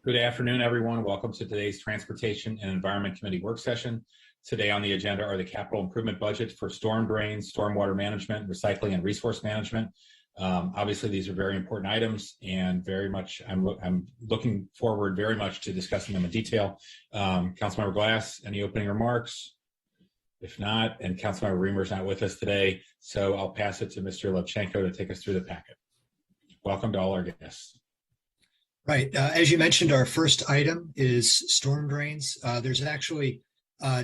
Good afternoon, everyone. Welcome to today's Transportation and Environment Committee work session. Today on the agenda are the capital improvement budget for storm drains, stormwater management, recycling, and resource management. Obviously, these are very important items, and I'm looking forward very much to discussing them in detail. Councilmember Glass, any opening remarks? If not, and Councilmember Reamer's not with us today, so I'll pass it to Mr. Levchenko to take us through the packet. Welcome to all our guests. Right. As you mentioned, our first item is storm drains. There's actually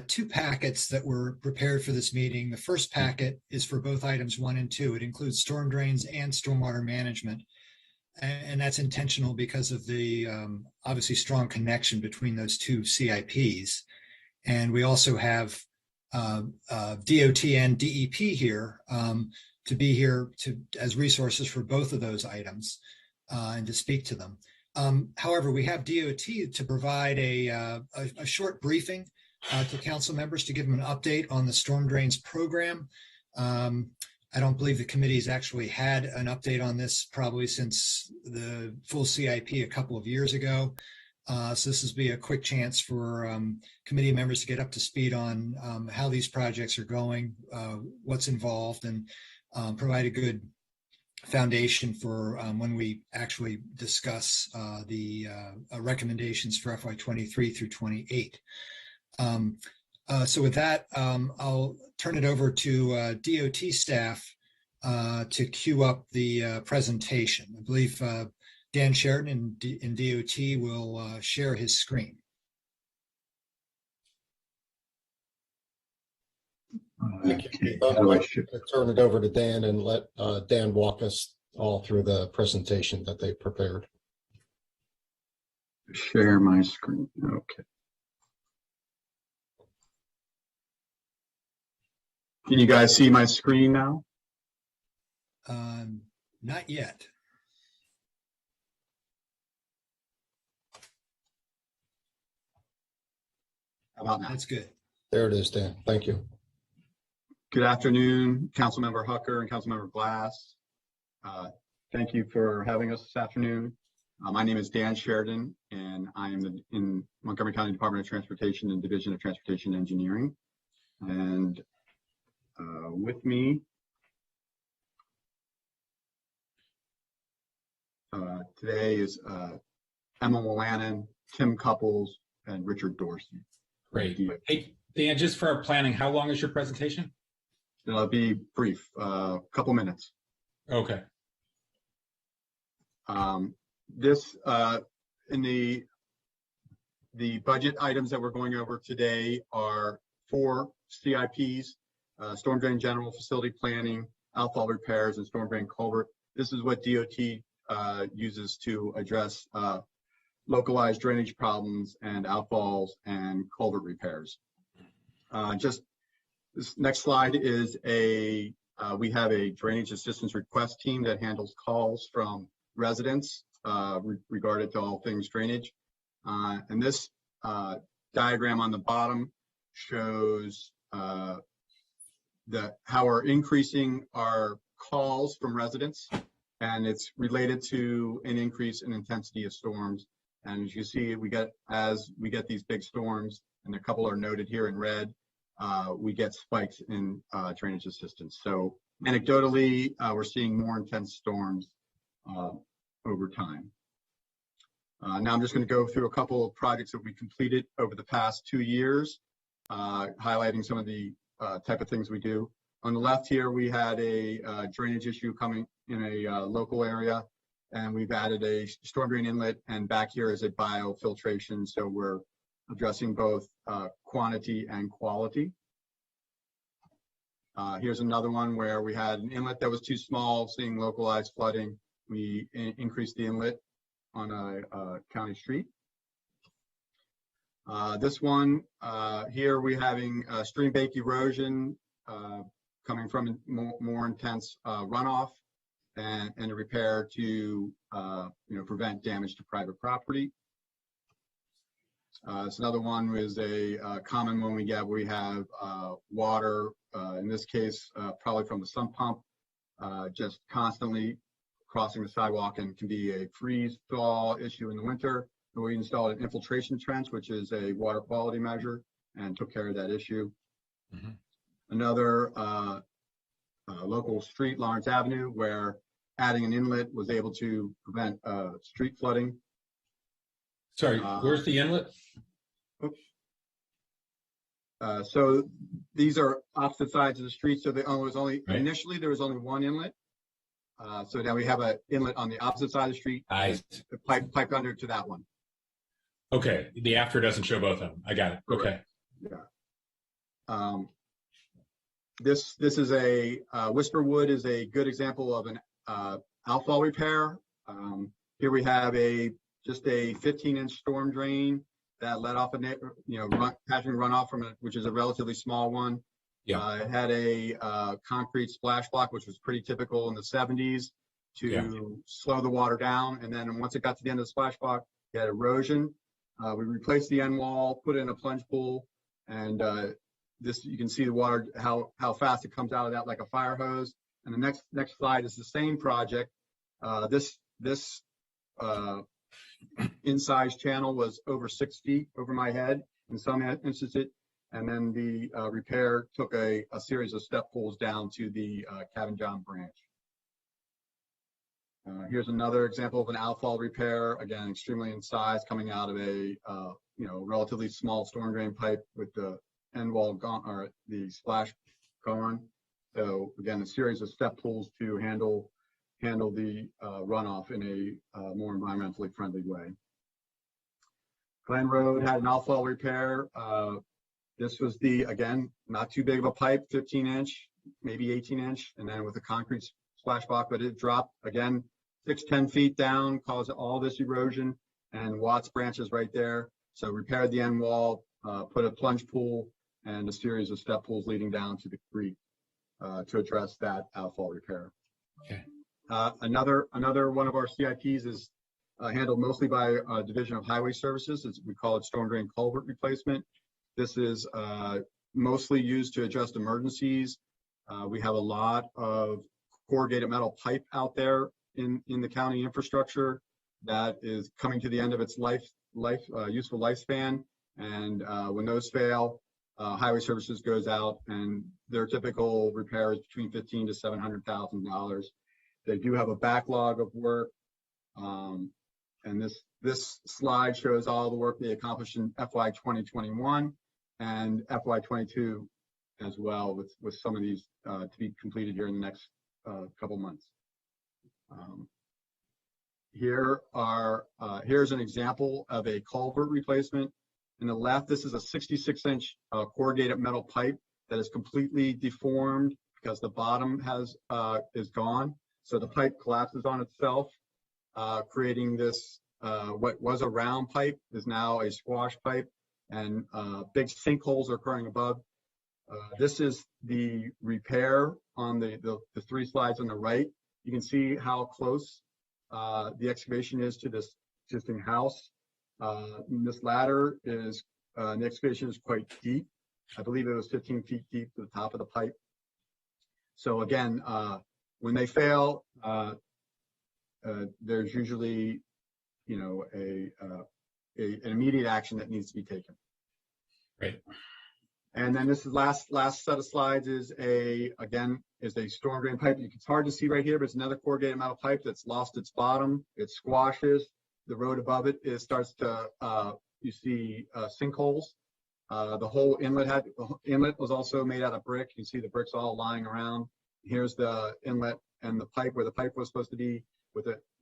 two packets that were prepared for this meeting. The first packet is for both items 1 and 2. It includes storm drains and stormwater management. And that's intentional because of the obviously strong connection between those two CIPs. And we also have DOT and DEP here to be here as resources for both of those items and to speak to them. However, we have DOT to provide a short briefing to council members to give them an update on the storm drains program. I don't believe the committee's actually had an update on this probably since the full CIP a couple of years ago. So this will be a quick chance for committee members to get up to speed on how these projects are going, what's involved, and provide a good foundation for when we actually discuss the recommendations for FY23 through 28. So with that, I'll turn it over to DOT staff to queue up the presentation. I believe Dan Sheridan in DOT will share his screen. Thank you. I'm going to turn it over to Dan and let Dan walk us all through the presentation that they prepared. Share my screen. Okay. Can you guys see my screen now? Not yet. How about now? That's good. There it is, Dan. Thank you. Good afternoon, Councilmember Hucker and Councilmember Glass. Thank you for having us this afternoon. My name is Dan Sheridan, and I am in Montgomery County Department of Transportation and Division of Transportation Engineering. And with me today is Emma Mullanan, Tim Couples, and Richard Dorsey. Great. Hey, Dan, just for our planning, how long is your presentation? It'll be brief, couple minutes. Okay. This in the budget items that we're going over today are 4 CIPs: storm drain general facility planning, outfall repairs, and storm drain culvert. This is what DOT uses to address localized drainage problems and outfalls and culvert repairs. Just this next slide is we have a drainage assistance request team that handles calls from residents regarding to all things drainage. And this diagram on the bottom shows how we're increasing our calls from residents, and it's related to an increase in intensity of storms. And as you see, as we get these big storms, and a couple are noted here in red, we get spikes in drainage assistance. So anecdotally, we're seeing more intense storms over time. Now I'm just going to go through a couple of projects that we completed over the past 2 years, highlighting some of the type of things we do. On the left here, we had a drainage issue coming in a local area, and we've added a storm drain inlet, and back here is a biofiltration. So we're addressing both quantity and quality. Here's another one where we had an inlet that was too small, seeing localized flooding. We increased the inlet on a county street. This one here, we're having stream bank erosion coming from more intense runoff, and a repair to prevent damage to private property. It's another one is a common one we get where we have water, in this case, probably from the sump pump, just constantly crossing the sidewalk, and can be a freeze thaw issue in the winter, we installed an infiltration trench, which is a water quality measure, and took care of that issue. Mhm. Another local street, Lawrence Avenue, where adding an inlet was able to prevent street flooding. Sorry, where's the inlet? So these are opposite sides of the street. So Right. initially there was only one inlet. So now we have an inlet on the opposite side of the street. The pipe under to that one. Okay, the after doesn't show both of them. I got it. Okay. Yeah. This is a Whisperwood is a good example of an outfall repair. Here we have just a 15-inch storm drain that let off passing runoff from it, which is a relatively small one. Yeah. It had a concrete splash block, which was pretty typical in the 70s to slow the water down. And then once it got to the end of the splash block, it had erosion. We replaced the end wall, put in a plunge pool, and this you can see the water how fast it comes out of that like a fire hose. And the next slide is the same project. This in-size channel was over 6 feet over my head in some instances, and then the repair took a series of step pulls down to the Cabin John branch. Here's another example of an outfall repair, again extremely in size, coming out of a relatively small storm drain pipe with the end wall gone or the splash gone. So again, a series of step pulls to handle the runoff in a more environmentally friendly way. Glen Road had an outfall repair. This was again, not too big of a pipe, 15-inch, maybe 18-inch, and then with a concrete splash block, but it dropped again 6-10 feet down, caused all this erosion, and Watts branch is right there. So repaired the end wall, put a plunge pool and a series of step pools leading down to the creek to address that outfall repair. Okay. Another one of our CIPs is handled mostly by Division of Highway Services. We call it storm drain culvert replacement. This is mostly used to adjust emergencies. We have a lot of corrugated metal pipe out there in the county infrastructure that is coming to the end of its useful lifespan. And when those fail, Highway Services goes out, and their typical repair is between $15,000 to $700,000. They do have a backlog of work, and this slide shows all the work they accomplished in FY 2021 and FY 22 as well, with some of these to be completed here in the next couple months. Here's an example of a culvert replacement. In the left, this is a 66-inch corrugated metal pipe that is completely deformed because the bottom is gone. So the pipe collapses on itself, creating this, what was a round pipe is now a squash pipe, and big sinkholes are occurring above. This is the repair on the 3 slides on the right. You can see how close the excavation is to this existing house. This ladder is, the excavation is quite deep. I believe it was 15 feet deep to the top of the pipe. So again, when they fail, there's usually, an immediate action that needs to be taken. Right. And then this is last set of slides is a storm drain pipe. It's hard to see right here, but it's another corrugated metal pipe that's lost its bottom. It squashes. The road above it starts to, you see sinkholes. The whole inlet was also made out of brick. You can see the bricks all lying around. Here's the inlet and the pipe where the pipe was supposed to be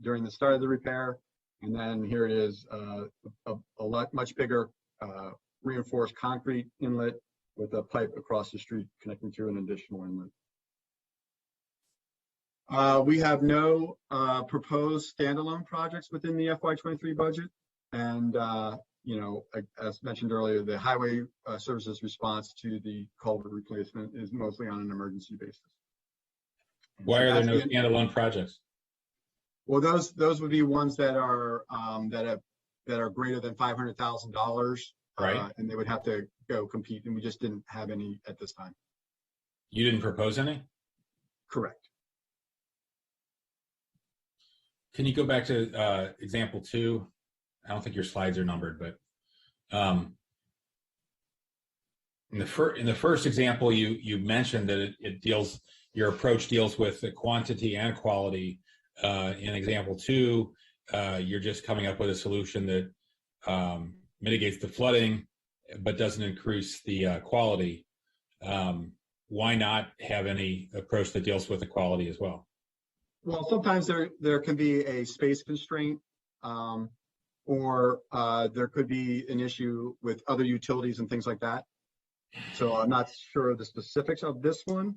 during the start of the repair. And then here it is, a much bigger reinforced concrete inlet with a pipe across the street connecting to an additional inlet. We have no proposed standalone projects within the FY23 budget. And, as mentioned earlier, the Highway Services response to the culvert replacement is mostly on an emergency basis. Why are there no standalone projects? Well, those would be ones that are greater than $500,000, right? And they would have to go compete, and we just didn't have any at this time. You didn't propose any? Correct. Can you go back to example 2? I don't think your slides are numbered, but in the first example, you mentioned that your approach deals with the quantity and quality. In example 2, you're just coming up with a solution that mitigates the flooding, but doesn't increase the quality. Why not have any approach that deals with the quality as well? Well, sometimes there can be a space constraint, or there could be an issue with other utilities and things like that. So I'm not sure of the specifics of this one,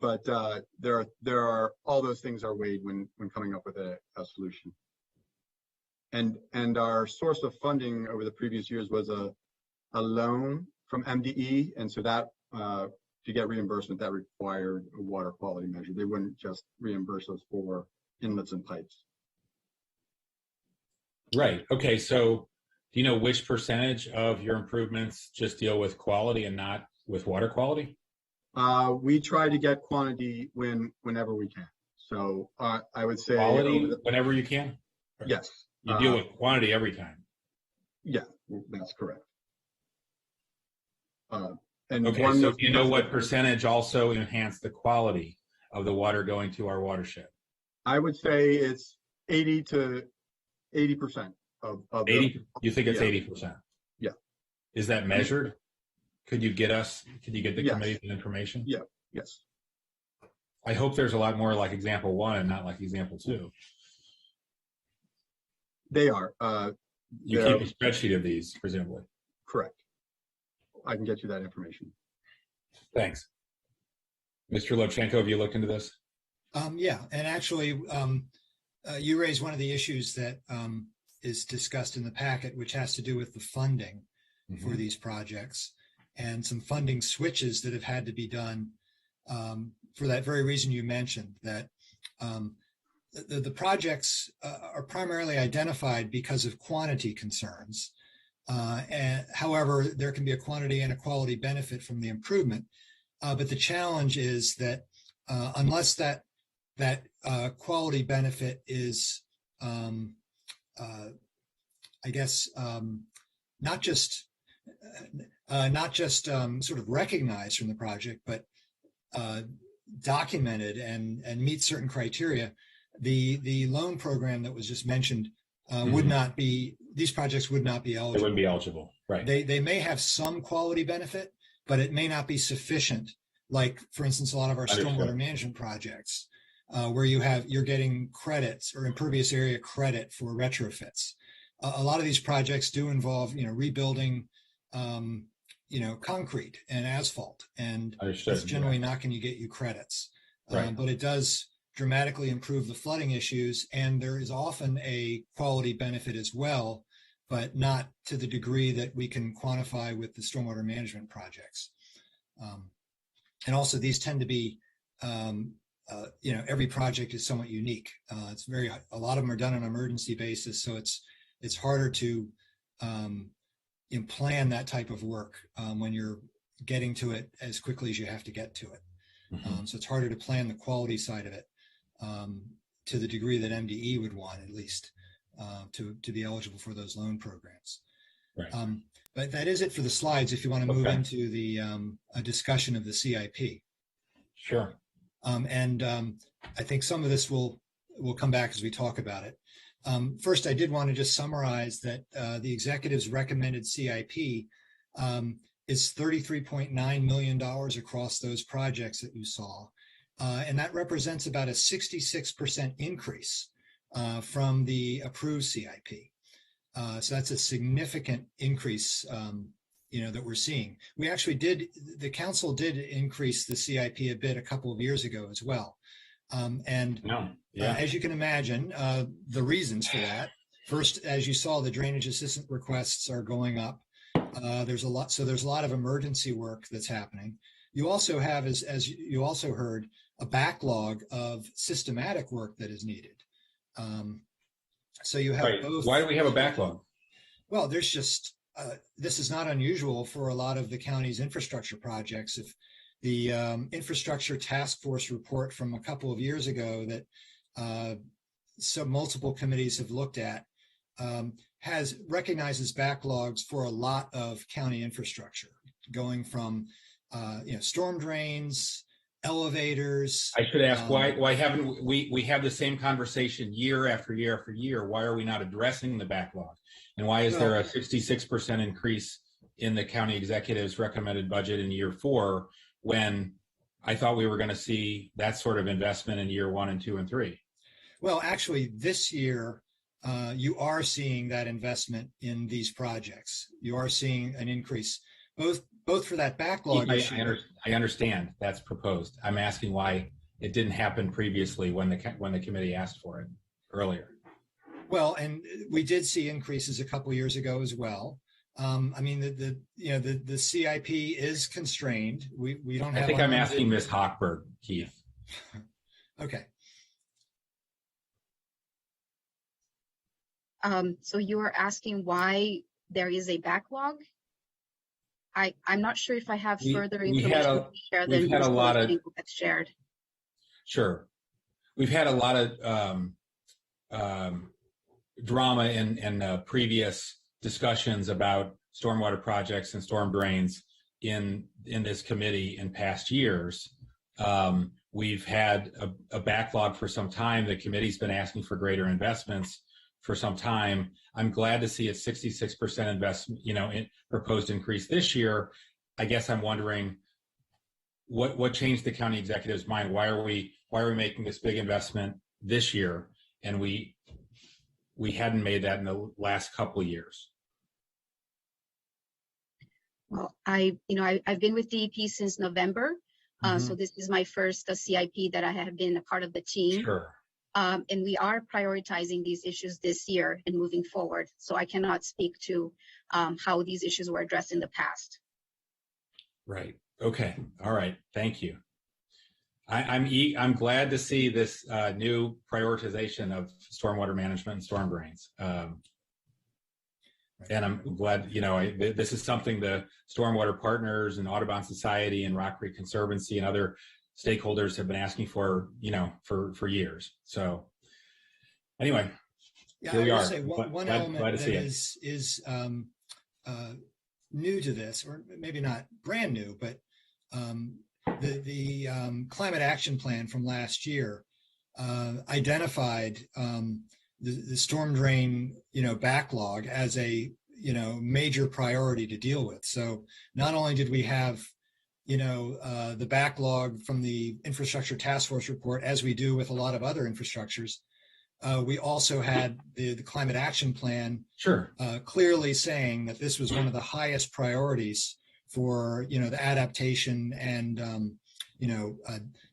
but there are all those things are weighed when coming up with a solution. And our source of funding over the previous years was a loan from MDE, and so that to get reimbursement, that required a water quality measure. They wouldn't just reimburse us for inlets and pipes. Right. Okay. So do you know which percentage of your improvements just deal with quality and not with water quality? We try to get quantity whenever we can. So I would say quality whenever you can. Yes. You deal with quantity every time. Yeah, that's correct. And okay, so do you know what percentage also enhance the quality of the water going to our watershed? I would say it's 80% of 80. You think it's 80%? Yeah. Is that measured? Could you get the committee the information? Yeah. Yes. I hope there's a lot more like example 1 and not like example 2. They are. You keep a spreadsheet of these, presumably. Correct. I can get you that information. Thanks. Mr. Lobchenko, have you looked into this? Yeah, and actually, you raised one of the issues that is discussed in the packet, which has to do with the funding for these projects and some funding switches that have had to be done for that very reason you mentioned, that the projects are primarily identified because of quantity concerns. And however, there can be a quantity and a quality benefit from the improvement. But the challenge is that unless that quality benefit is, I guess, not just sort of recognized from the project, but documented and meet certain criteria, the loan program that was just mentioned would not be, these projects would not be eligible. They wouldn't be eligible, right? They may have some quality benefit, but it may not be sufficient. Like, for instance, a lot of our stormwater management projects, where you're getting credits or impervious area credit for retrofits. A lot of these projects do involve, rebuilding, concrete and asphalt, and that's generally not going to get you credits. Right. But it does dramatically improve the flooding issues, and there is often a quality benefit as well, but not to the degree that we can quantify with the stormwater management projects. And also, these tend to be, every project is somewhat unique. A lot of them are done on an emergency basis, so it's harder to plan that type of work when you're getting to it as quickly as you have to get to it. So it's harder to plan the quality side of it to the degree that MDE would want, at least, to be eligible for those loan programs. Right. But that is it for the slides. If you want to move into the a discussion of the CIP. Sure. I think some of this will come back as we talk about it. First, I did want to just summarize that the executive's recommended CIP is $33.9 million across those projects that you saw. And that represents about a 66% increase from the approved CIP. So that's a significant increase, that we're seeing. We actually the council did increase the CIP a bit a couple of years ago as well. As you can imagine, the reasons for that, first, as you saw, the drainage assistant requests are going up. There's a lot of emergency work that's happening. You also have, as you also heard, a backlog of systematic work that is needed. So you have both. Why do we have a backlog? Well, there's just, this is not unusual for a lot of the county's infrastructure projects. If the infrastructure task force report from a couple of years ago that multiple committees have looked at recognizes backlogs for a lot of county infrastructure, going from storm drains, elevators. I should ask, why haven't we have the same conversation year after year after year? Why are we not addressing the backlog? And why is there a 66% increase in the county executive's recommended budget in year 4 when I thought we were going to see that sort of investment in year 1 and 2 and 3? Well, actually, this year, you are seeing that investment in these projects. You are seeing an increase, both for that backlog issue. I understand that's proposed. I'm asking why it didn't happen previously when the committee asked for it earlier. Well, and we did see increases a couple years ago as well. I mean, the CIP is constrained. We don't have. I think I'm asking Ms. Hochberg, Keith. Okay. So you are asking why there is a backlog? I'm not sure if I have further information to share than had a lot of that's shared. Sure. We've had a lot of drama in previous discussions about stormwater projects and storm drains in this committee in past years. We've had a backlog for some time. The committee's been asking for greater investments for some time. I'm glad to see a 66% investment, in proposed increase this year. I guess I'm wondering what changed the county executive's mind? Why are we making this big investment this year? And we hadn't made that in the last couple of years. Well, I've been with DEP since November. So this is my first CIP that I have been a part of the team. Sure. And we are prioritizing these issues this year and moving forward. So I cannot speak to how these issues were addressed in the past. Right. Okay. All right. Thank you. I'm glad to see this new prioritization of stormwater management and storm drains. And I'm glad, this is something the Stormwater Partners and Audubon Society and Rock Creek Conservancy and other stakeholders have been asking for, for years. So anyway, here we are. One element that is new to this, or maybe not brand new, but the climate action plan from last year identified the storm drain, backlog as a, major priority to deal with. So not only did we have the backlog from the infrastructure task force report, as we do with a lot of other infrastructures, we also had the climate action plan clearly saying that this was one of the highest priorities for, the adaptation and,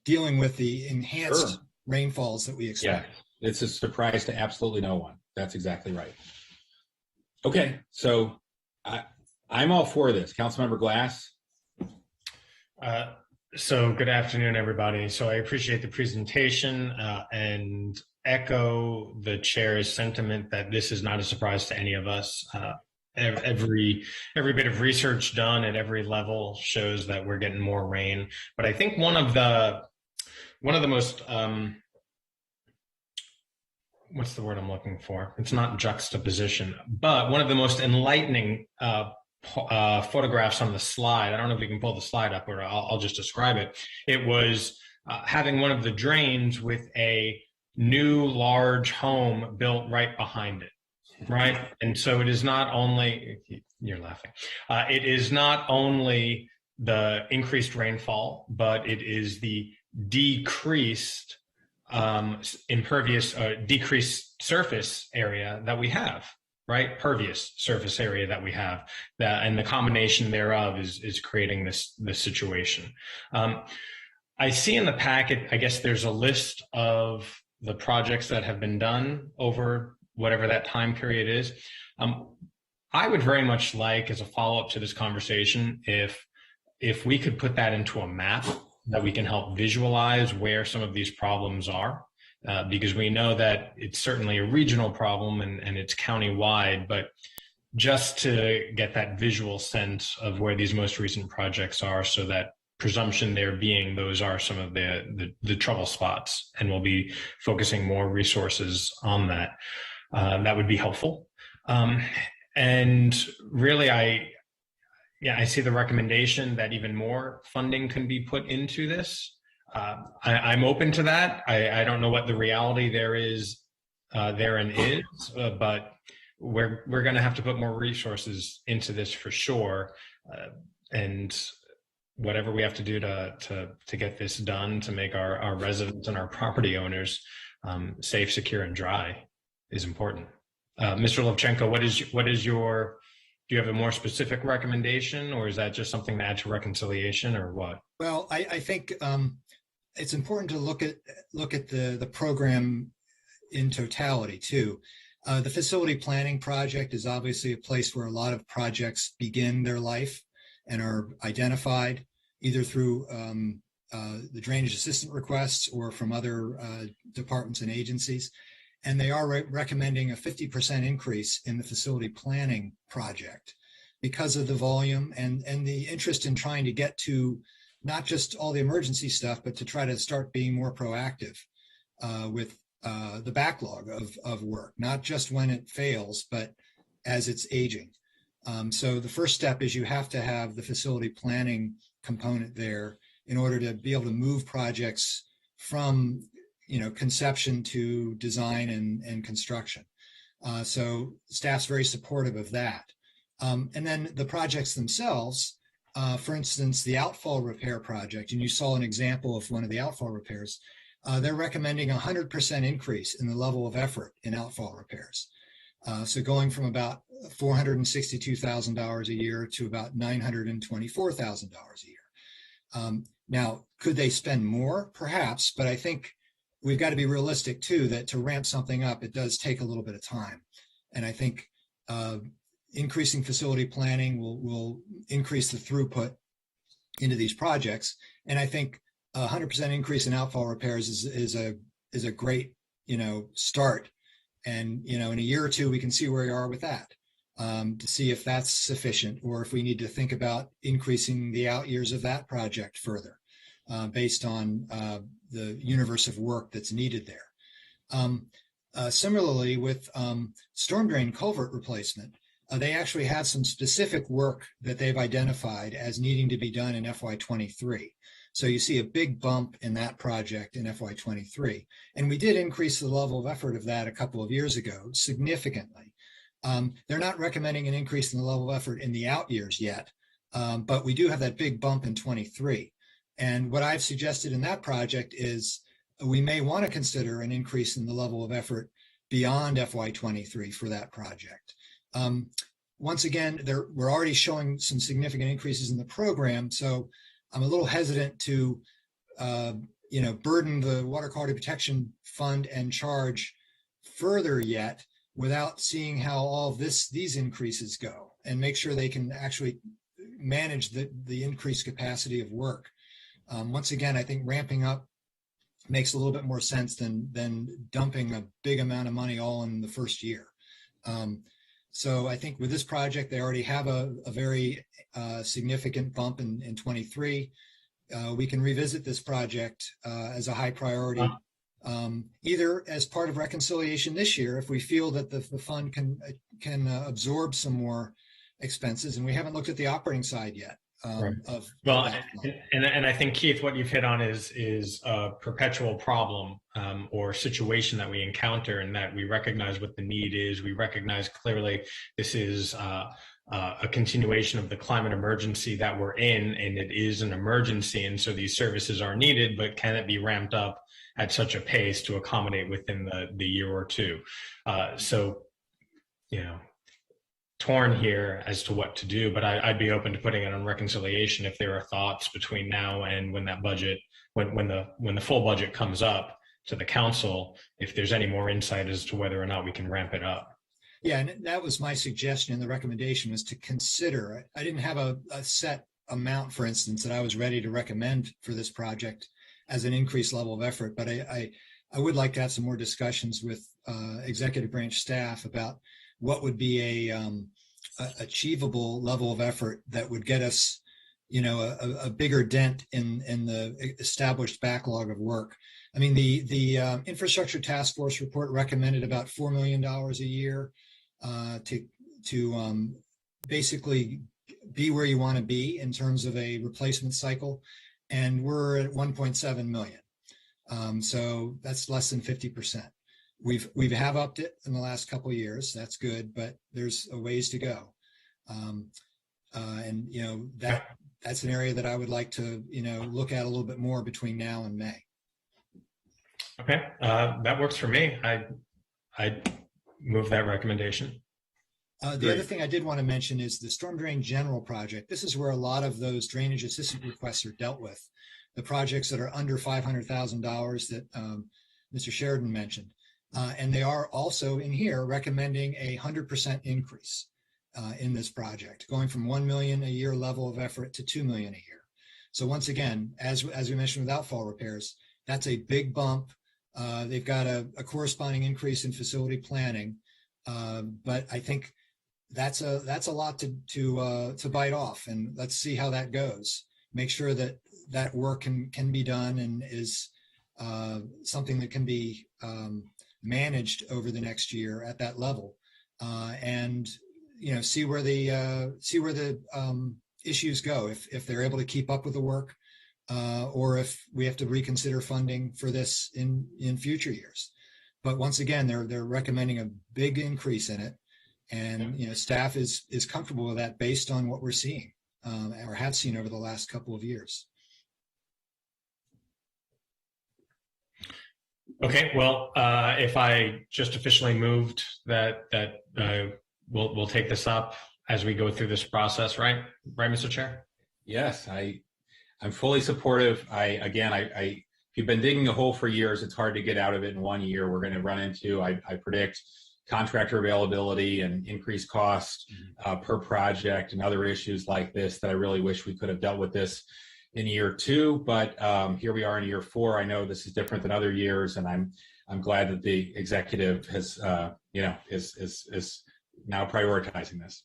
dealing with the enhanced rainfalls that we expect. Yeah, it's a surprise to absolutely no one. That's exactly right. Okay, so I'm all for this. Councilmember Glass. So good afternoon, everybody. So I appreciate the presentation and echo the chair's sentiment that this is not a surprise to any of us. Every bit of research done at every level shows that we're getting more rain. But I think one of the most what's the word I'm looking for? It's not juxtaposition, but one of the most enlightening photographs on the slide. I don't know if we can pull the slide up, or I'll just describe it. It was having one of the drains with a new large home built right behind it, right? And so it is not only, you're laughing, it is not only the increased rainfall, but it is the decreased decreased surface area that we have. Right, pervious surface area that we have, and the combination thereof is creating this situation. I see in the packet, I guess there's a list of the projects that have been done over whatever that time period is. I would very much like, as a follow-up to this conversation, if we could put that into a map that we can help visualize where some of these problems are. Because we know that it's certainly a regional problem and it's county-wide, but just to get that visual sense of where these most recent projects are, so that presumption there being those are some of the trouble spots, and we'll be focusing more resources on that. That would be helpful. And really, I see the recommendation that even more funding can be put into this. I'm open to that. I don't know what the reality there is, but we're going to have to put more resources into this for sure. And whatever we have to do to get this done, to make our residents and our property owners safe, secure, and dry is important. Mr. Levchenko, do you have a more specific recommendation, or is that just something to add to reconciliation, or what? Well, I think it's important to look at the program in totality too. The facility planning project is obviously a place where a lot of projects begin their life and are identified either through the drainage assistant requests or from other departments and agencies. And they are recommending a 50% increase in the facility planning project because of the volume and the interest in trying to get to not just all the emergency stuff, but to try to start being more proactive with the backlog of work, not just when it fails, but as it's aging. So the first step is you have to have the facility planning component there in order to be able to move projects from conception to design and construction. So staff's very supportive of that. And then the projects themselves, for instance, the Outfall Repair project, and you saw an example of one of the outfall repairs, they're recommending 100% increase in the level of effort in outfall repairs. So going from about $462,000 a year to about $924,000 a year. Now, could they spend more? Perhaps, but I think we've got to be realistic too, that to ramp something up, it does take a little bit of time. And I think increasing facility planning will increase the throughput into these projects. And I think 100% increase in outfall repairs is a great, start. And, in a year or two, we can see where we are with that to see if that's sufficient or if we need to think about increasing the out years of that project further based on the universe of work that's needed there. Similarly, with storm drain culvert replacement, they actually have some specific work that they've identified as needing to be done in FY23. So you see a big bump in that project in FY23. And we did increase the level of effort of that a couple of years ago significantly. They're not recommending an increase in the level of effort in the out years yet, but we do have that big bump in 23. And what I've suggested in that project is we may want to consider an increase in the level of effort beyond FY23 for that project. Once again, we're already showing some significant increases in the program, so I'm a little hesitant to, burden the Water Quality Protection Fund and charge further yet without seeing how all of these increases go and make sure they can actually manage the increased capacity of work. Once again, I think ramping up makes a little bit more sense than dumping a big amount of money all in the first year. So I think with this project, they already have a very significant bump in 23. We can revisit this project as a high priority, either as part of reconciliation this year, if we feel that the fund can absorb some more expenses, and we haven't looked at the operating side yet. And I think, Keith, what you've hit on is a perpetual problem or situation that we encounter, and that we recognize what the need is. We recognize clearly this is a continuation of the climate emergency that we're in, and it is an emergency, and so these services are needed, but can it be ramped up at such a pace to accommodate within the year or two? Torn here as to what to do, but I'd be open to putting it on reconciliation if there are thoughts between now and when that budget, when the full budget comes up to the council, if there's any more insight as to whether or not we can ramp it up. Yeah, and that was my suggestion in the recommendation, was to consider. I didn't have a set amount, for instance, that I was ready to recommend for this project as an increased level of effort, but I would like to have some more discussions with executive branch staff about what would be a achievable level of effort that would get us, a bigger dent in the established backlog of work. I mean, the infrastructure task force report recommended about $4 million a year. to basically be where you want to be in terms of a replacement cycle. And we're at 1.7 million. So that's less than 50%. We have upped it in the last couple of years. That's good, but there's a ways to go. And that's an area that I would like to look at a little bit more between now and May. Okay, that works for me. I move that recommendation. The other thing I did want to mention is the storm drain general project. This is where a lot of those drainage assistance requests are dealt with. The projects that are under $500,000 that Mr. Sheridan mentioned. And they are also in here recommending a 100% increase in this project, going from 1 million a year level of effort to 2 million a year. So once again, as we mentioned with outfall repairs, that's a big bump. They've got a corresponding increase in facility planning, but I think that's a lot to bite off, and let's see how that goes. Make sure that work can be done and is something that can be managed over the next year at that level, and see where the issues go, if they're able to keep up with the work, or if we have to reconsider funding for this in future years. But once again, they're recommending a big increase in it, and staff is comfortable with that based on what we're seeing or have seen over the last couple of years. Okay, well, if I just officially moved that we'll take this up as we go through this process, right, Mr. Chair? Yes, I'm fully supportive. If you've been digging a hole for years, it's hard to get out of it in 1 year. We're going to run into, I predict, contractor availability and increased cost per project and other issues like this that I really wish we could have dealt with this in year 2, but here we are in year 4. I know this is different than other years, and I'm glad that the executive has is now prioritizing this.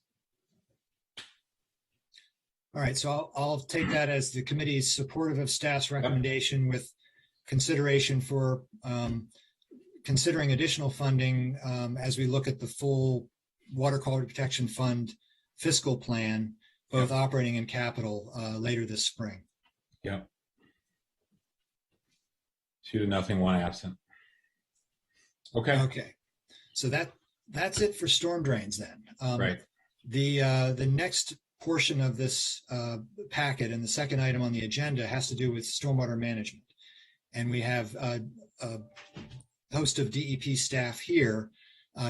All right, so I'll take that as the committee's supportive of staff's recommendation with consideration for considering additional funding as we look at the full Water Quality Protection Fund fiscal plan, both operating and capital, later this spring. Yeah. 2-0, 1 absent. Okay. Okay. So that's it for storm drains then. Right. The next portion of this packet and the second item on the agenda has to do with stormwater management. And we have a host of DEP staff here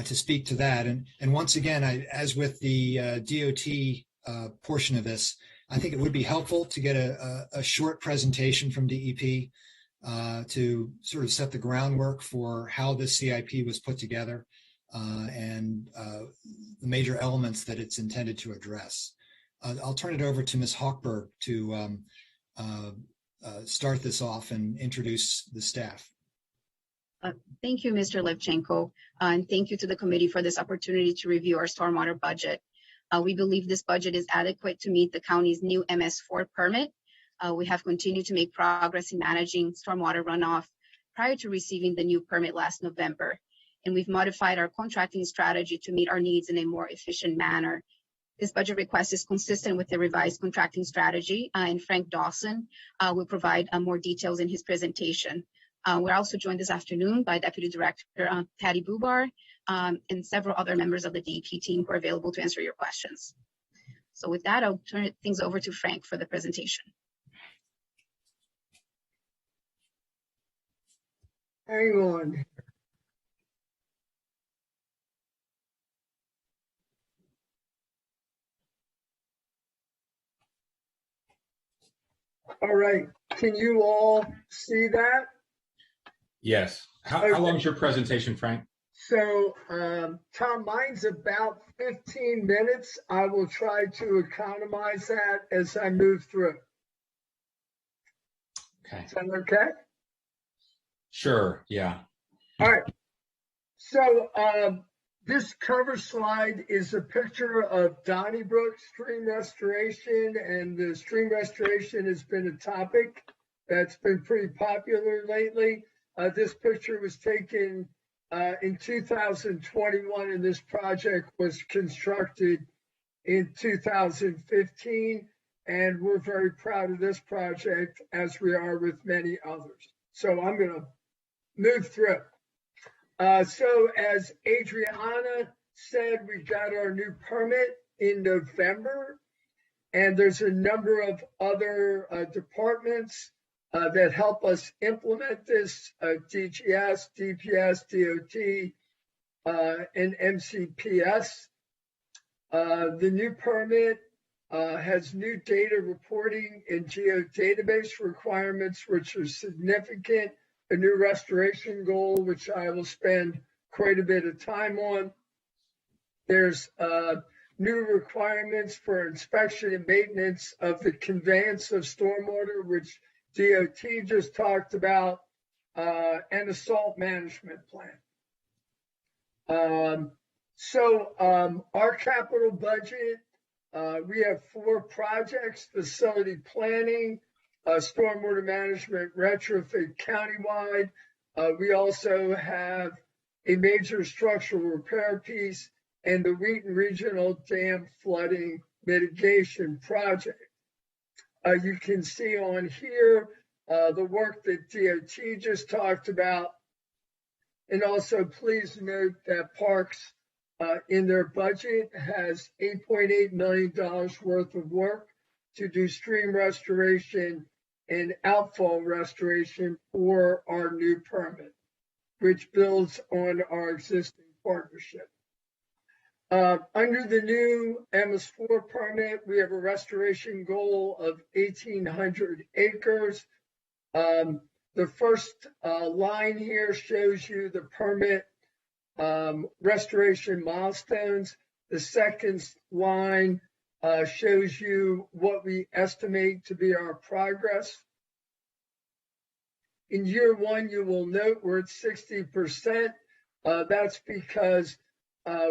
to speak to that. And once again, as with the DOT portion of this, I think it would be helpful to get a short presentation from DEP to sort of set the groundwork for how this CIP was put together and the major elements that it's intended to address. I'll turn it over to Ms. Hochberg to start this off and introduce the staff. Thank you, Mr. Levchenko, and thank you to the committee for this opportunity to review our stormwater budget. We believe this budget is adequate to meet the county's new MS4 permit. We have continued to make progress in managing stormwater runoff prior to receiving the new permit last November, and we've modified our contracting strategy to meet our needs in a more efficient manner. This budget request is consistent with the revised contracting strategy, and Frank Dawson will provide more details in his presentation. We're also joined this afternoon by Deputy Director Patty Bubar and several other members of the DEP team who are available to answer your questions. So with that, I'll turn things over to Frank for the presentation. Hang on. All right, can you all see that? Yes. How long is your presentation, Frank? So, Tom, mine's about 15 minutes. I will try to economize that as I move through. Okay. Is that okay? Sure, yeah. All right. So, this cover slide is a picture of Donnie Brook stream restoration, and the stream restoration has been a topic that's been pretty popular lately. This picture was taken in 2021, and this project was constructed in 2015. And we're very proud of this project, as we are with many others. So I'm going to move through. So as Adriana said, we got our new permit in November, and there's a number of other departments that help us implement this, DGS, DPS, DOT, and MCPS. The new permit has new data reporting and geodatabase requirements, which are significant, a new restoration goal, which I will spend quite a bit of time on. There's new requirements for inspection and maintenance of the conveyance of stormwater, which DOT just talked about, and a salt management plan. Our capital budget, we have 4 projects: facility planning, stormwater management retrofit countywide. We also have a major structural repair piece and the Wheaton Regional Dam flooding mitigation project. You can see on here the work that DOT just talked about. And also please note that Parks in their budget has $8.8 million worth of work to do stream restoration and outfall restoration for our new permit, which builds on our existing partnership. Under the new MS4 permit, we have a restoration goal of 1,800 acres. The first line here shows you the permit restoration milestones. The second line shows you what we estimate to be our progress. In year 1, you will note we're at 60%. That's because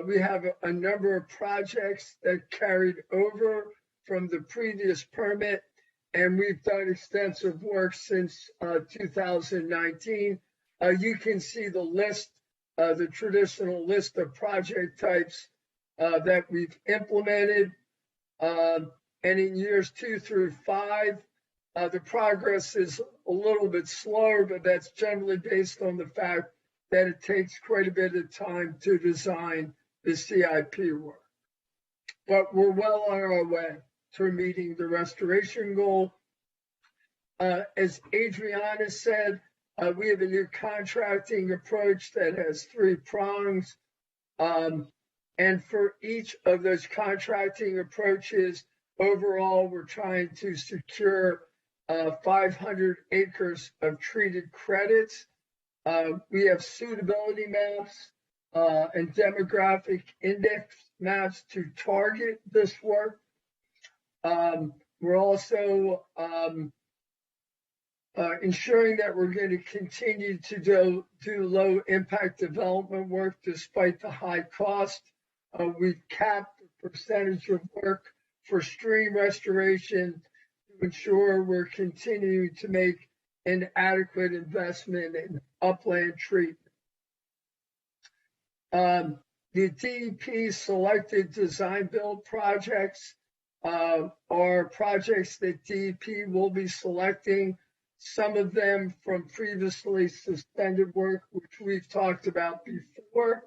we have a number of projects that carried over from the previous permit, and we've done extensive work since 2019. You can see the list, the traditional list of project types that we've implemented. And in years 2 through 5, the progress is a little bit slower, but that's generally based on the fact that it takes quite a bit of time to design the CIP work. But we're well on our way to meeting the restoration goal. As Adriana said, we have a new contracting approach that has 3 prongs. And for each of those contracting approaches, overall, we're trying to secure 500 acres of treated credits. We have suitability maps and demographic index maps to target this work. We're also ensuring that we're going to continue to do low impact development work despite the high cost. We've capped the percentage of work for stream restoration to ensure we're continuing to make an adequate investment in upland treatment. The DEP selected design build projects are projects that DEP will be selecting, some of them from previously suspended work, which we've talked about before.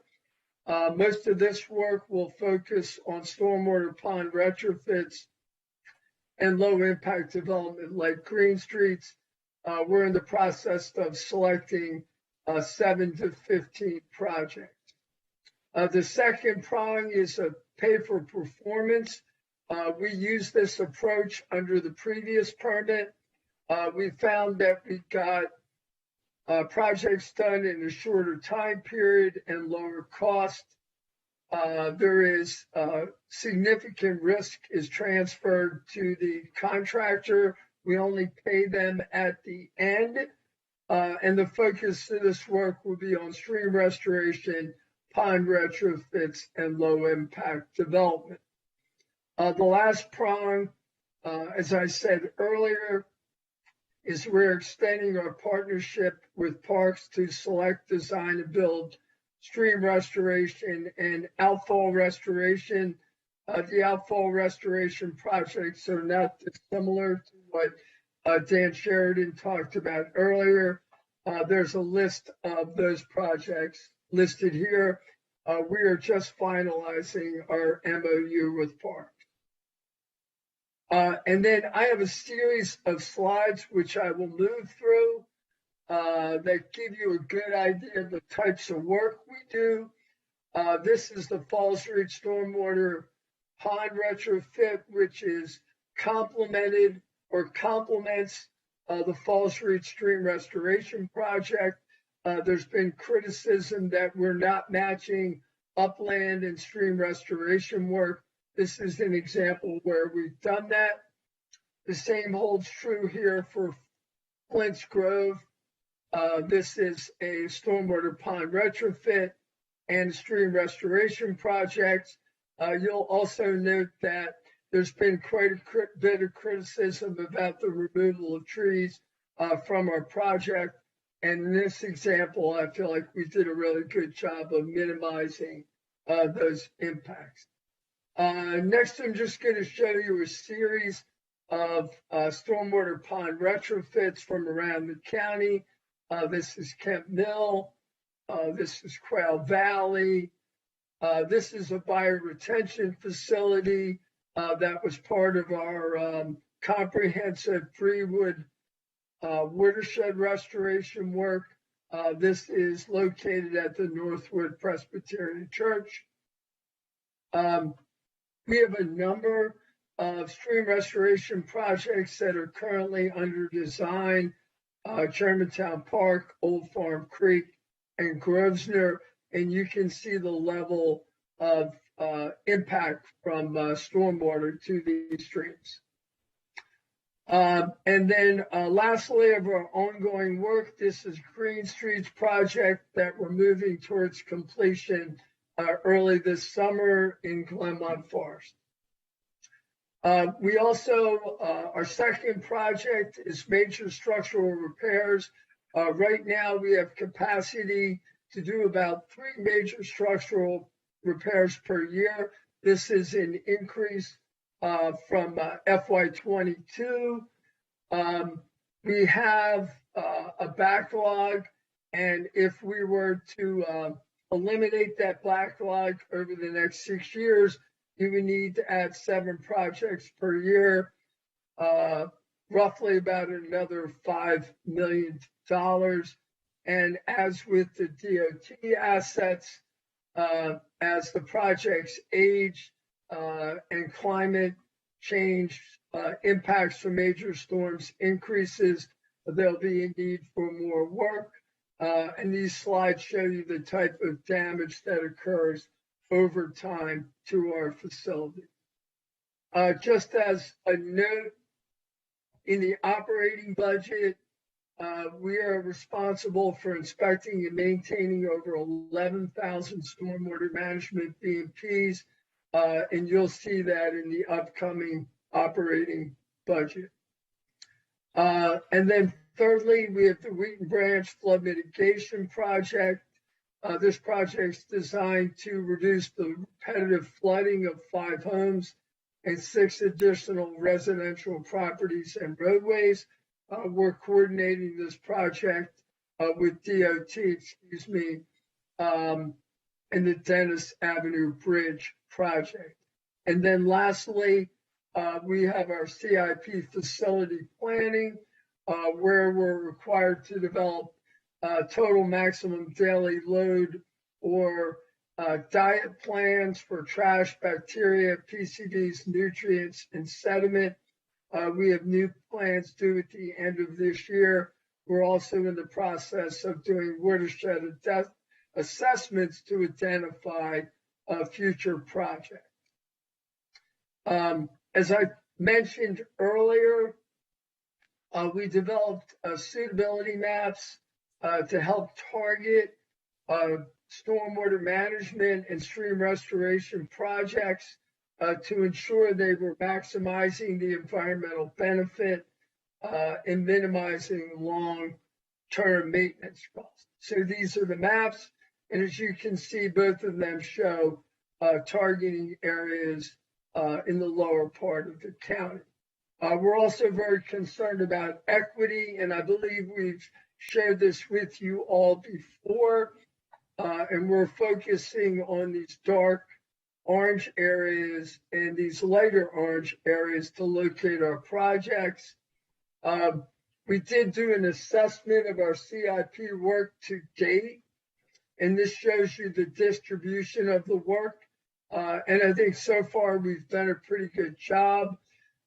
Most of this work will focus on stormwater pond retrofits and low impact development like green streets. We're in the process of selecting 7 to 15 projects. The second prong is a pay for performance. We used this approach under the previous permit. We found that we got projects done in a shorter time period and lower cost. There is significant risk is transferred to the contractor. We only pay them at the end. And the focus of this work will be on stream restoration, pond retrofits, and low impact development. The last prong, as I said earlier, is we're extending our partnership with Parks to select, design, and build stream restoration, and outfall restoration. The outfall restoration projects are not dissimilar to what Dan Sheridan talked about earlier. There's a list of those projects listed here. We are just finalizing our MOU with Parks. And then I have a series of slides which I will move through that give you a good idea of the types of work we do. This is the Falls Ridge Stormwater Pod Retrofit, which is complemented or complements the Falls Ridge Stream Restoration Project. There's been criticism that we're not matching upland and stream restoration work. This is an example where we've done that. The same holds true here for Flint's Grove. This is a stormwater pond retrofit and stream restoration project. You'll also note that there's been quite a bit of criticism about the removal of trees from our project. And in this example, I feel like we did a really good job of minimizing those impacts. Next, I'm just going to show you a series of stormwater pond retrofits from around the county. This is Kemp Mill. This is Quail Valley. This is a bioretention facility that was part of our comprehensive Freewood watershed restoration work. This is located at the Northwood Presbyterian Church. We have a number of stream restoration projects that are currently under design. Germantown Park, Old Farm Creek, and Grosvenor, and you can see the level of impact from stormwater to these streams. And then lastly, of our ongoing work, this is Green Streets project that we're moving towards completion early this summer in Glenmont Forest. We also, our second project is major structural repairs. Right now we have capacity to do about 3 major structural repairs per year. This is an increase from FY22. We have a backlog, and if we were to eliminate that backlog over the next 6 years, you would need to add 7 projects per year, roughly about another $5 million. And as with the DOT assets, as the projects age and climate change impacts from major storms increases, there'll be a need for more work. And these slides show you the type of damage that occurs over time to our facility. Just as a note, in the operating budget, we are responsible for inspecting and maintaining over 11,000 stormwater management BMPs, and you'll see that in the upcoming operating budget. And then thirdly, we have the Wheaton Branch Flood Mitigation Project. This project is designed to reduce the repetitive flooding of 5 homes and 6 additional residential properties and roadways. We're coordinating this project with DOT, and the Dennis Avenue Bridge project. And then lastly, we have our CIP facility planning, where we're required to develop total maximum daily load or diet plans for trash, bacteria, PCBs, nutrients, and sediment. We have new plans due at the end of this year. We're also in the process of doing watershed assessments to identify future projects. As I mentioned earlier, we developed suitability maps to help target stormwater management and stream restoration projects to ensure they were maximizing the environmental benefit and minimizing long-term maintenance costs. So these are the maps. And as you can see, both of them show targeting areas in the lower part of the county. We're also very concerned about equity, and I believe we've shared this with you all before. And we're focusing on these dark orange areas and these lighter orange areas to locate our projects. We did do an assessment of our CIP work to date, and this shows you the distribution of the work. And I think so far we've done a pretty good job.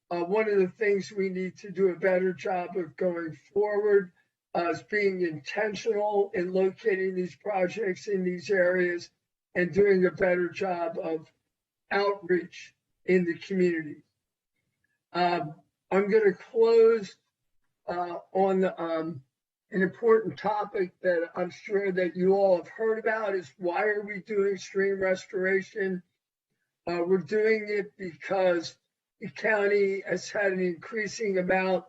One of the things we need to do a better job of going forward is being intentional in locating these projects in these areas and doing a better job of outreach in the community. I'm going to close on an important topic that I'm sure that you all have heard about is why are we doing stream restoration? We're doing it because the county has had an increasing amount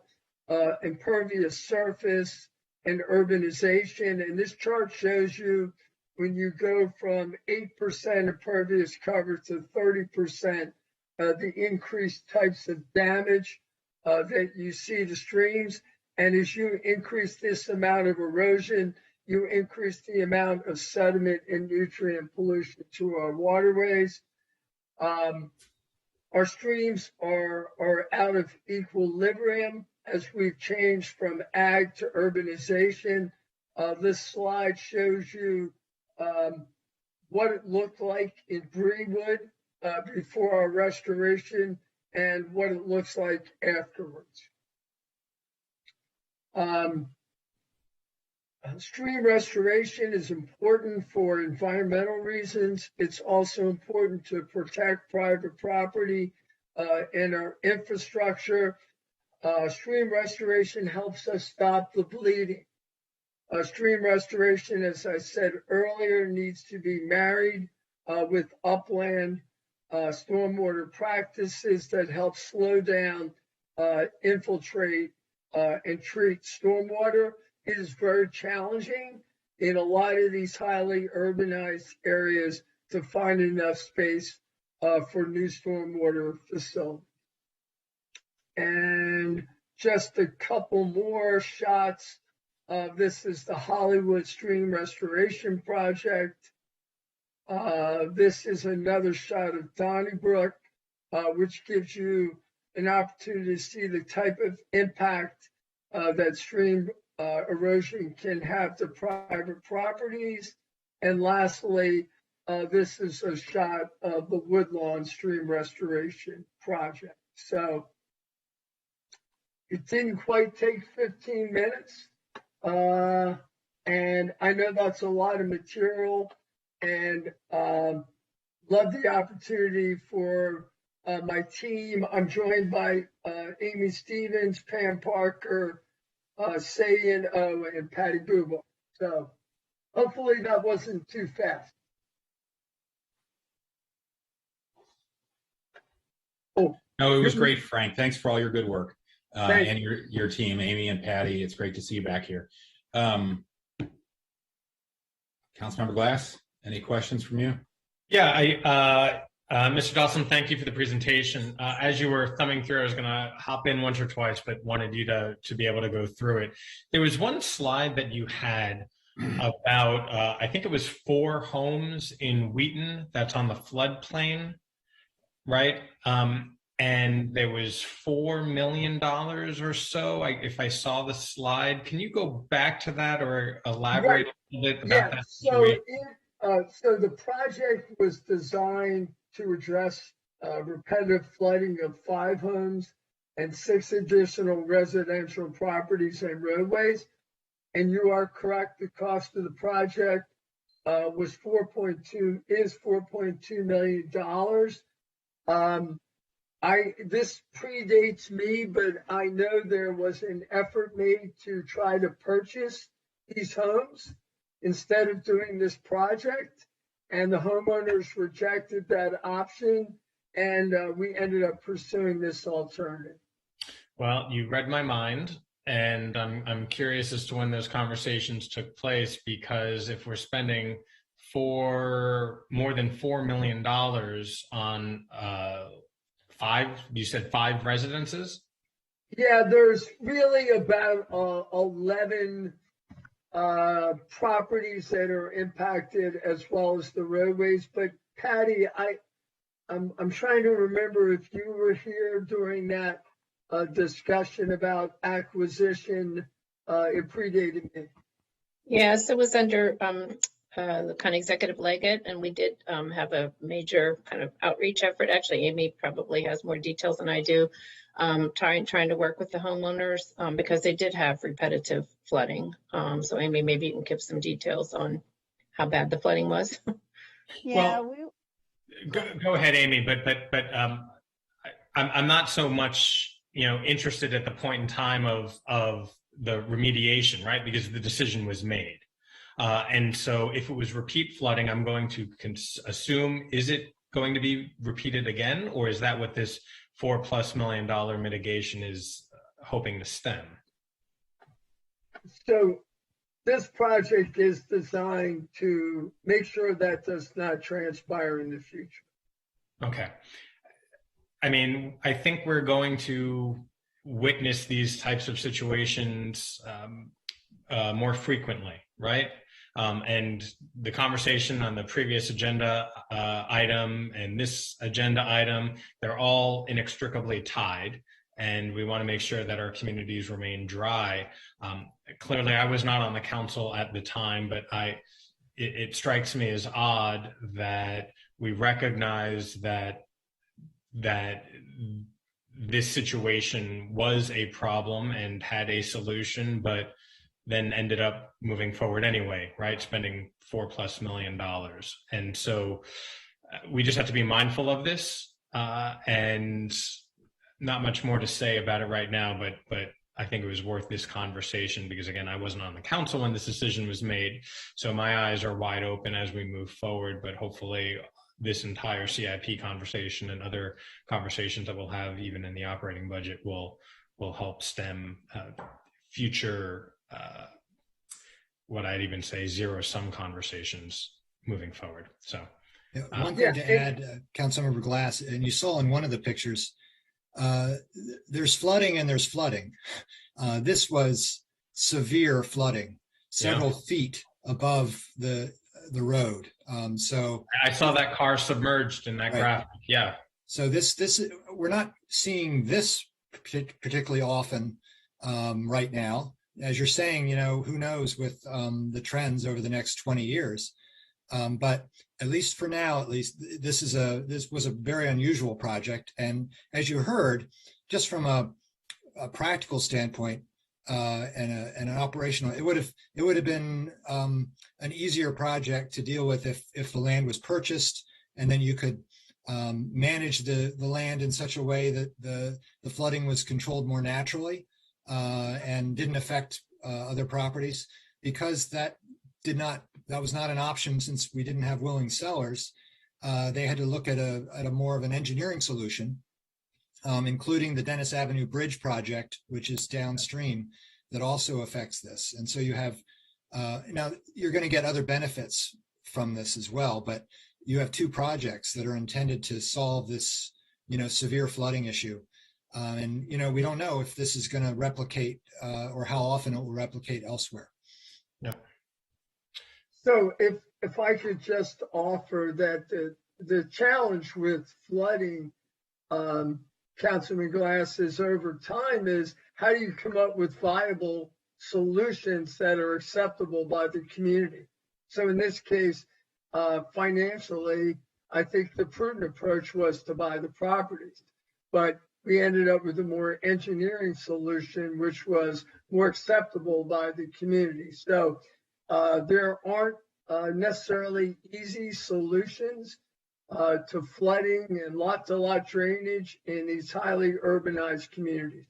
impervious surface and urbanization. And this chart shows you when you go from 8% impervious cover to 30%, the increased types of damage that you see to streams. And as you increase this amount of erosion, you increase the amount of sediment and nutrient pollution to our waterways. Our streams are out of equilibrium as we've changed from ag to urbanization. This slide shows you what it looked like in Brewood before our restoration and what it looks like afterwards. Stream restoration is important for environmental reasons. It's also important to protect private property and our infrastructure. Stream restoration helps us stop the bleeding. Stream restoration, as I said earlier, needs to be married with upland stormwater practices that help slow down, infiltrate, and treat stormwater. It is very challenging in a lot of these highly urbanized areas to find enough space for new stormwater facilities. And just a couple more shots. This is the Hollywood Stream Restoration Project. This is another shot of Donnie Brook, which gives you an opportunity to see the type of impact that stream erosion can have to private properties. And lastly, this is a shot of the Woodlawn Stream Restoration Project. So it didn't quite take 15 minutes. And I know that's a lot of material, and love the opportunity for my team. I'm joined by Amy Stevens, Pam Parker, Sayan O, and Patty Buba. So hopefully that wasn't too fast. Oh, no, it was great, Frank. Thanks for all your good work. And your team, Amy and Patty. It's great to see you back here. Councilmember Glass, any questions from you? Yeah, Mr. Dawson, thank you for the presentation. As you were thumbing through, I was going to hop in once or twice, but wanted you to be able to go through it. There was one slide that you had about, I think it was 4 homes in Wheaton that's on the floodplain, right? And there was $4 million or so, if I saw the slide. Can you go back to that or elaborate a little bit about that situation? So the project was designed to address repetitive flooding of 5 homes and 6 additional residential properties and roadways. And you are correct, the cost of the project was $4.2 million. This predates me, but I know there was an effort made to try to purchase these homes instead of doing this project, and the homeowners rejected that option, and we ended up pursuing this alternative. Well, you read my mind, and I'm curious as to when those conversations took place, because if we're spending for more than $4 million on you said 5 residences? Yeah, there's really about 11 properties that are impacted, as well as the roadways. But Patty, I'm trying to remember if you were here during that discussion about acquisition. It predated me. Yes, it was under the kind of executive legate, and we did have a major kind of outreach effort. Actually, Amy probably has more details than I do, trying to work with the homeowners because they did have repetitive flooding. So Amy, maybe you can give some details on how bad the flooding was. Yeah, well, go ahead, Amy. But I'm not so much interested at the point in time of the remediation, right? Because the decision was made. And so if it was repeat flooding, I'm going to assume, is it going to be repeated again? Or is that what this $4+ million mitigation is hoping to stem? So this project is designed to make sure that does not transpire in the future. Okay. I mean, I think we're going to witness these types of situations more frequently, right? And the conversation on the previous agenda item and this agenda item, they're all inextricably tied. And we want to make sure that our communities remain dry. Clearly, I was not on the council at the time, but it strikes me as odd that we recognize that this situation was a problem and had a solution, but then ended up moving forward anyway, right? Spending $4+ million. And so we just have to be mindful of this, and not much more to say about it right now, but I think it was worth this conversation because, again, I wasn't on the council when this decision was made. So my eyes are wide open as we move forward, but hopefully this entire CIP conversation and other conversations that we'll have even in the operating budget will help stem future, what I'd even say zero-sum conversations moving forward. So one thing to add, Councilmember Glass, and you saw in one of the pictures, there's flooding and there's flooding. This was severe flooding, several feet above the road. So I saw that car submerged in that graphic. Yeah. So this we're not seeing this particularly often right now. As you're saying, who knows with the trends over the next 20 years. But at least for now, this was a very unusual project. And as you heard, just from a practical standpoint and an operational, it would have been an easier project to deal with if the land was purchased, and then you could manage the land in such a way that the flooding was controlled more naturally and didn't affect other properties. Because that was not an option, since we didn't have willing sellers. They had to look at a more of an engineering solution, including the Dennis Avenue Bridge project, which is downstream, that also affects this. And so you have, now you're going to get other benefits from this as well, but you have 2 projects that are intended to solve this, severe flooding issue. And, we don't know if this is going to replicate or how often it will replicate elsewhere. Yeah. So if I could just offer that the challenge with flooding, Councilman Glass, is over time is how do you come up with viable solutions that are acceptable by the community? So in this case, financially, I think the prudent approach was to buy the properties, but we ended up with a more engineering solution, which was more acceptable by the community. So there aren't necessarily easy solutions to flooding and lot-to-lot drainage in these highly urbanized communities.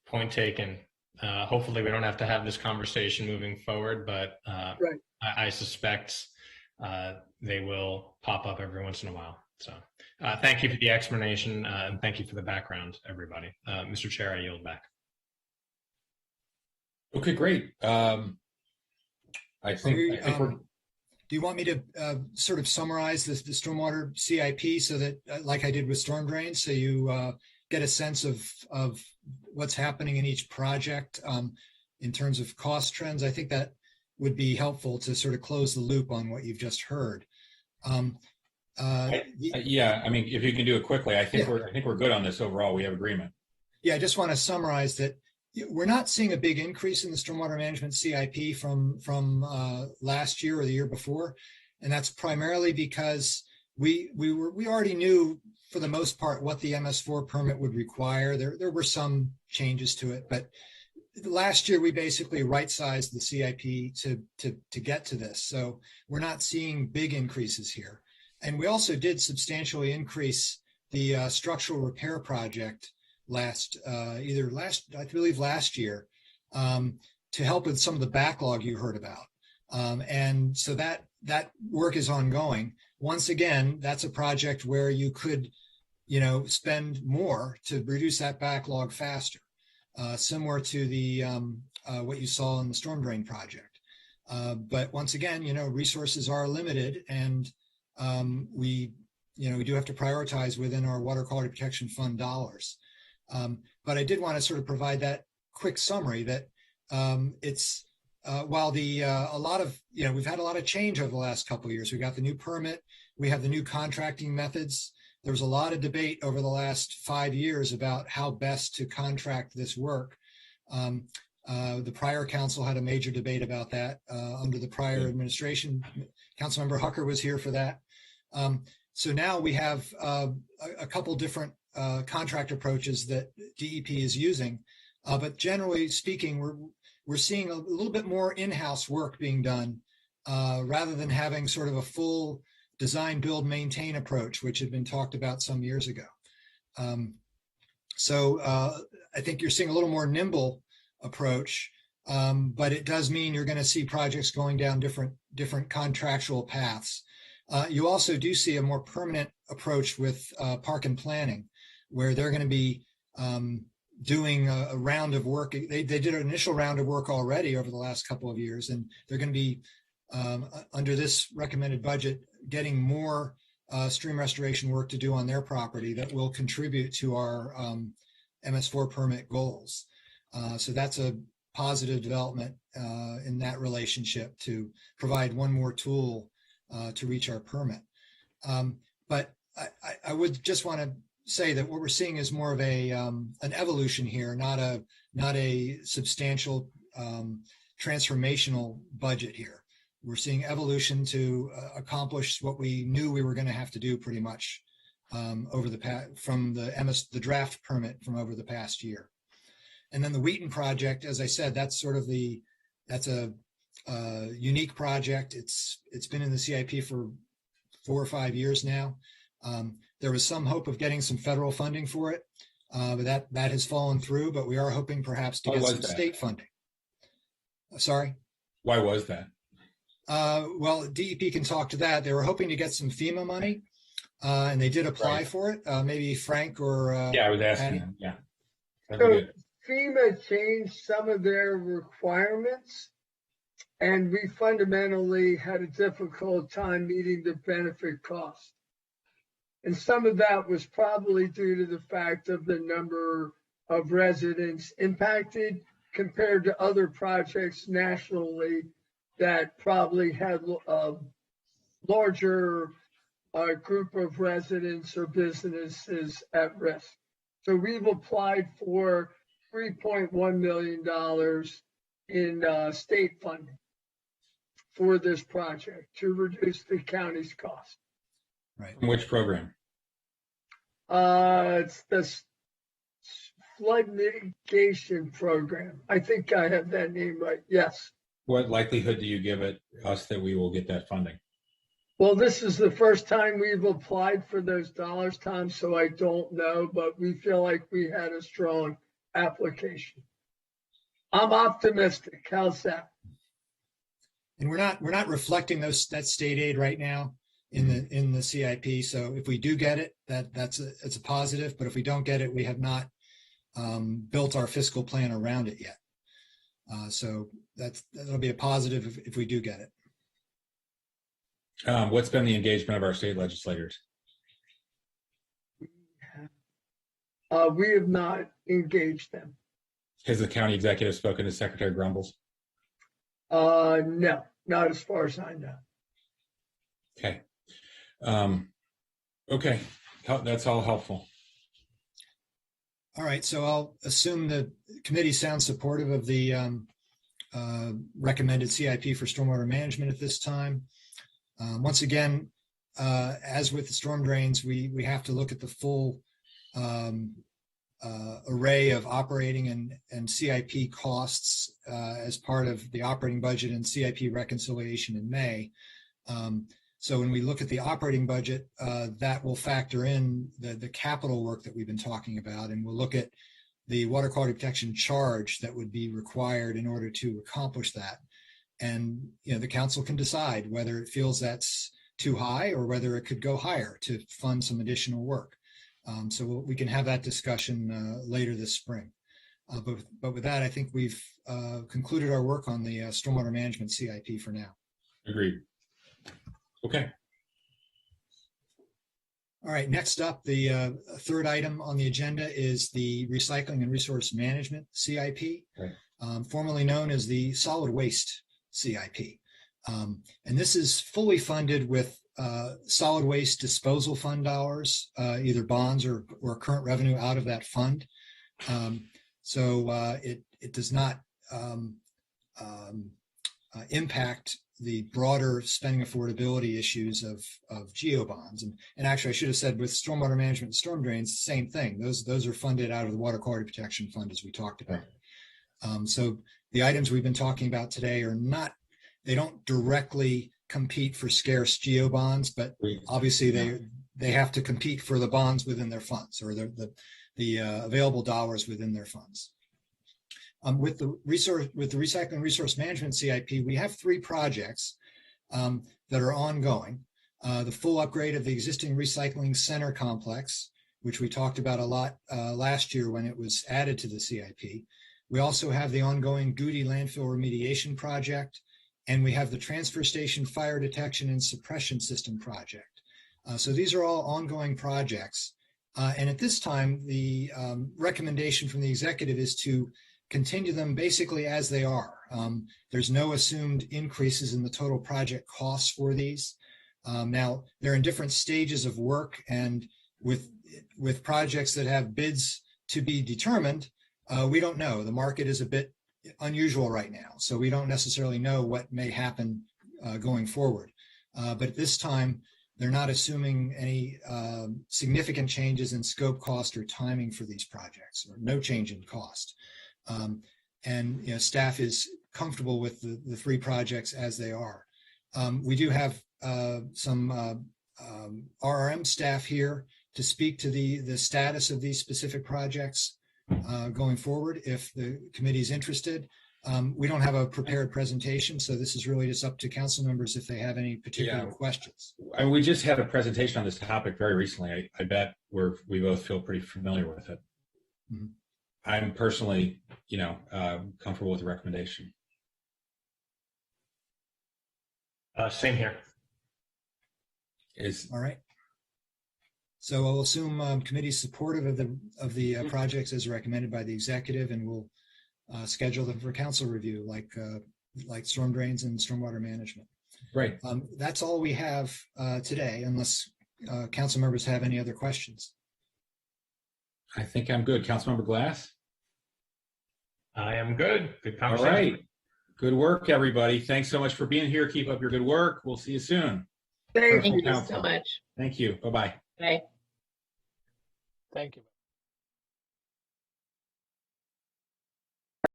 Point taken. Hopefully we don't have to have this conversation moving forward, but Right. I suspect they will pop up every once in a while. So thank you for the explanation, and thank you for the background, everybody. Mr. Chair, I yield back. Okay, great. I think Do you want me to sort of summarize the stormwater CIP so that, like I did with storm drains, so you get a sense of what's happening in each project in terms of cost trends? I think that would be helpful to sort of close the loop on what you've just heard. Yeah, I mean, if you can do it quickly, I think we're good on this overall. We have agreement. Yeah, I just want to summarize that we're not seeing a big increase in the stormwater management CIP from last year or the year before, and that's primarily because we already knew for the most part what the MS4 permit would require. There were some changes to it, but last year we basically right-sized the CIP to get to this. So we're not seeing big increases here, and we also did substantially increase the structural repair project last year to help with some of the backlog you heard about. And so that work is ongoing. Once again, that's a project where you could, spend more to reduce that backlog faster, similar to the what you saw in the storm drain project. But once again, resources are limited, and we do have to prioritize within our water quality protection fund dollars. But I did want to sort of provide that quick summary that it's while we've had a lot of change over the last couple of years. We got the new permit, we have the new contracting methods. There was a lot of debate over the last 5 years about how best to contract this work. The prior council had a major debate about that under the prior administration. Councilmember Hucker was here for that. So now we have a couple different contract approaches that DEP is using, but generally speaking, we're seeing a little bit more in-house work being done rather than having sort of a full design, build, maintain approach, which had been talked about some years ago. So I think you're seeing a little more nimble approach, but it does mean you're going to see projects going down different contractual paths. You also do see a more permanent approach with park and planning, where they're going to be doing a round of work. They did an initial round of work already over the last couple of years, and they're going to be, under this recommended budget, getting more stream restoration work to do on their property that will contribute to our MS4 permit goals. So that's a positive development in that relationship to provide one more tool to reach our permit. But I would just want to say that what we're seeing is more of an evolution here, not a substantial transformational budget here. We're seeing evolution to accomplish what we knew we were going to have to do pretty much over from the draft permit from over the past year. And then the Wheaton project, as I said, that's a unique project. It's been in the CIP for 4 or 5 years now. There was some hope of getting some federal funding for it, but that has fallen through. But we are hoping perhaps to get some state funding. Sorry? Why was that? Well, DEP can talk to that. They were hoping to get some FEMA money, and they did apply for it. Maybe Frank or I was asking him. Yeah. So FEMA changed some of their requirements, and we fundamentally had a difficult time meeting the benefit cost. And some of that was probably due to the fact of the number of residents impacted compared to other projects nationally that probably had a larger group of residents or businesses at risk. So we've applied for $3.1 million in state funding for this project to reduce the county's cost. Right. From which program? It's the flood mitigation program. I think I have that name right. Yes. What likelihood do you give us that we will get that funding? Well, this is the first time we've applied for those dollars, Tom, so I don't know, but we feel like we had a strong application. I'm optimistic. How's that? And we're not reflecting that state aid right now in the CIP. So if we do get it, it's a positive. But if we don't get it, we have not built our fiscal plan around it yet. So that'll be a positive if we do get it. What's been the engagement of our state legislators? We have not engaged them. Has the county executive spoken to Secretary Grumbles? No, not as far as I know. Okay. Okay, that's all helpful. All right, so I'll assume the committee sounds supportive of the recommended CIP for stormwater management at this time. Once again, as with the storm drains, we have to look at the full array of operating and CIP costs as part of the operating budget and CIP reconciliation in May. So when we look at the operating budget, that will factor in the capital work that we've been talking about, and we'll look at the water quality protection charge that would be required in order to accomplish that. And the council can decide whether it feels that's too high or whether it could go higher to fund some additional work. So we can have that discussion later this spring. But with that, I think we've concluded our work on the stormwater management CIP for now. Agreed. Okay. All right, next up, the third item on the agenda is the recycling and resource management CIP, right. Formerly known as the solid waste CIP. And this is fully funded with solid waste disposal fund dollars, either bonds or current revenue out of that fund. So it does not impact the broader spending affordability issues of geo bonds. And actually, I should have said with stormwater management and storm drains, same thing. Those are funded out of the water quality protection fund, as we talked about. So the items we've been talking about today they don't directly compete for scarce geo bonds, but obviously they have to compete for the bonds within their funds, or the available dollars within their funds. With the recycling resource management CIP, we have 3 projects that are ongoing. The full upgrade of the existing recycling center complex, which we talked about a lot last year when it was added to the CIP. We also have the ongoing Goody landfill remediation project, and we have the transfer station fire detection and suppression system project. So these are all ongoing projects. And at this time, the recommendation from the executive is to continue them basically as they are. There's no assumed increases in the total project costs for these. Now, they're in different stages of work, and with projects that have bids to be determined, we don't know. The market is a bit unusual right now, so we don't necessarily know what may happen going forward. But at this time, they're not assuming any significant changes in scope, cost, or timing for these projects, or no change in cost. And staff is comfortable with the 3 projects as they are. We do have some RRM staff here to speak to the status of these specific projects going forward if the committee is interested. We don't have a prepared presentation, so this is really just up to council members if they have any particular questions. I mean, we just had a presentation on this topic very recently. I bet we both feel pretty familiar with it. Mm-hmm. I'm personally, comfortable with the recommendation. Same here. All right. So I'll assume committee supportive of the projects as recommended by the executive, and we'll schedule them for council review, like storm drains and stormwater management. Right. That's all we have today, unless council members have any other questions. I think I'm good. Councilmember Glass? I am good. Good conversation. All right. Good work, everybody. Thanks so much for being here. Keep up your good work. We'll see you soon. Thank you so much. Thank you. Bye-bye. Bye. Thank you.